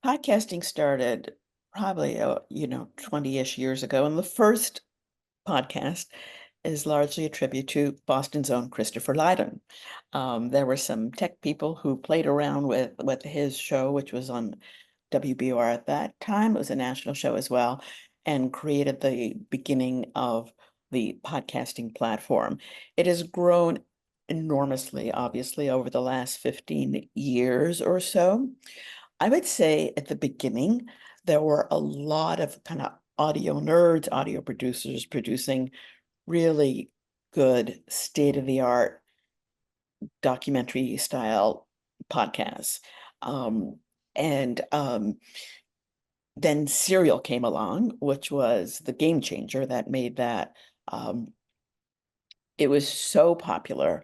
Podcasting started probably, 20-ish years ago, and the first podcast is largely a tribute to Boston's own Christopher Lydon. There were some tech people who played around with his show, which was on WBOR at that time. It was a national show as well, and created the beginning of the podcasting platform. It has grown enormously, obviously, over the last 15 years or so. I would say at the beginning, there were a lot of kind of audio nerds, audio producers producing really good state-of-the-art documentary style podcasts. Um, and then Serial came along, which was the game changer that made that. It was so popular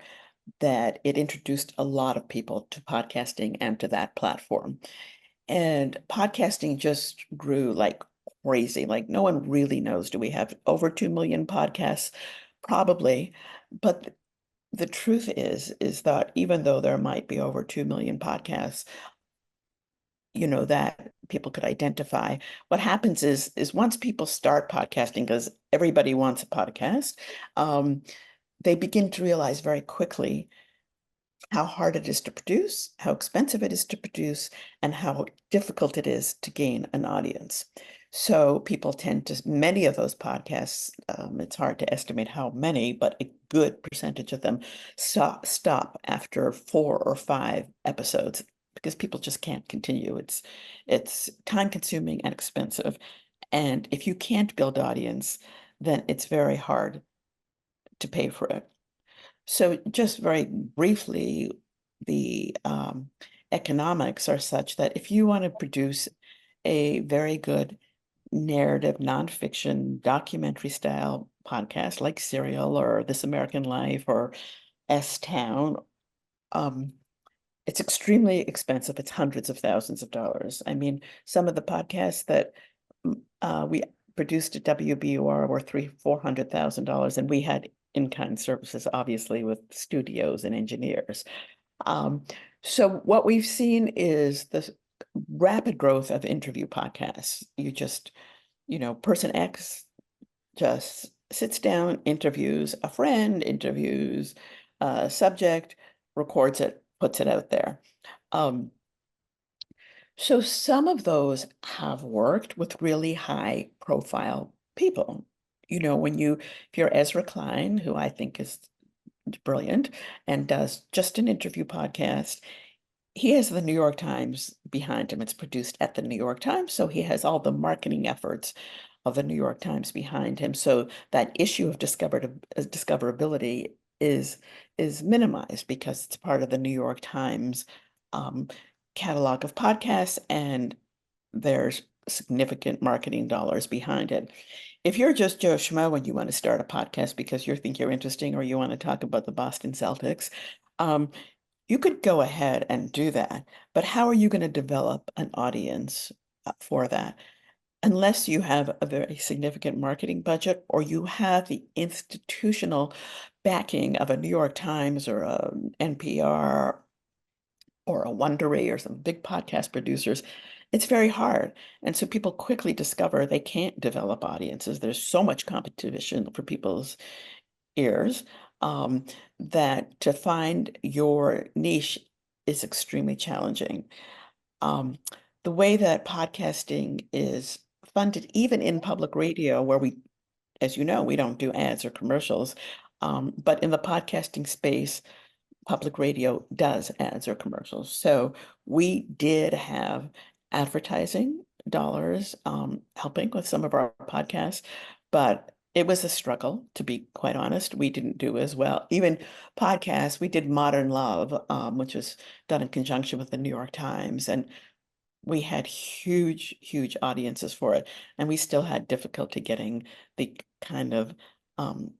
that it introduced a lot of people to podcasting and to that platform. And podcasting just grew like crazy. Like no one really knows. Do we have over 2 million podcasts? Probably. But the truth is that even though there might be over 2 million podcasts, that people could identify, what happens is once people start podcasting, because everybody wants a podcast, um, they begin to realize very quickly how hard it is to produce, how expensive it is to produce, and how difficult it is to gain an audience. So people tend to, many of those podcasts, it's hard to estimate how many, but a good percentage of them stop after 4 or 5 episodes because people just can't continue. It's time consuming and expensive. And if you can't build audience, then it's very hard to pay for it. So just very briefly, the economics are such that if you want to produce a very good narrative, nonfiction, documentary style podcast like Serial or This American Life or S Town, um, it's extremely expensive. It's hundreds of thousands of dollars. I mean, some of the podcasts that we produced at WBUR were $400,000, and we had in-kind services, obviously, with studios and engineers. Um, so what we've seen is the rapid growth of interview podcasts. Person X just sits down, interviews a friend, interviews a subject, records it, puts it out there. Um, so some of those have worked with really high profile people. If you're Ezra Klein, who I think is brilliant and does just an interview podcast, he has the New York Times behind him. It's produced at the New York Times, so he has all the marketing efforts of the New York Times behind him. So that issue of discoverability is minimized because it's part of the New York Times um, catalog of podcasts, and there's significant marketing dollars behind it. If you're just Joe Schmo and you want to start a podcast because you think you're interesting or you want to talk about the Boston Celtics, um, you could go ahead and do that. But how are you going to develop an audience for that? Unless you have a very significant marketing budget or you have the institutional backing of a New York Times or a NPR or a Wondery or some big podcast producers, it's very hard. And so people quickly discover they can't develop audiences. There's so much competition for people's ears um, that to find your niche is extremely challenging. Um, the way that podcasting is funded, even in public radio, where we, as you know, we don't do ads or commercials, but in the podcasting space, public radio does ads or commercials. So we did have advertising dollars helping with some of our podcasts, but it was a struggle, to be quite honest. We didn't do as well. Even podcasts, we did Modern Love, which was done in conjunction with the New York Times, and we had huge, huge audiences for it. And we still had difficulty getting the kind of um,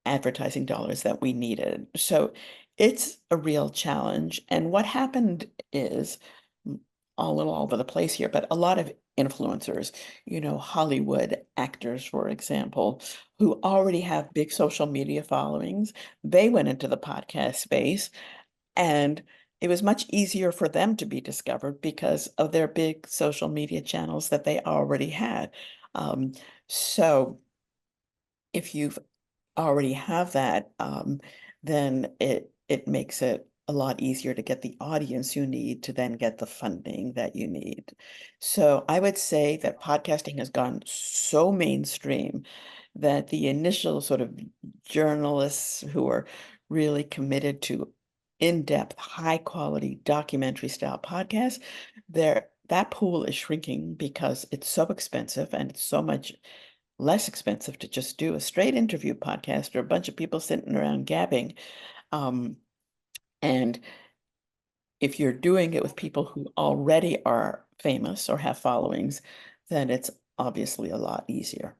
advertising dollars that we needed. So it's a real challenge. And what happened is a little all over the place here, but a lot of influencers, Hollywood actors, for example, who already have big social media followings, they went into the podcast space and it was much easier for them to be discovered because of their big social media channels that they already had. Um, so if you've already have that, then it makes it a lot easier to get the audience you need to then get the funding that you need. So I would say that podcasting has gone so mainstream that the initial sort of journalists who are really committed to in-depth, high-quality documentary style podcasts, that pool is shrinking because it's so expensive and it's so much less expensive to just do a straight interview podcast or a bunch of people sitting around gabbing. Um, and if you're doing it with people who already are famous or have followings, then it's obviously a lot easier.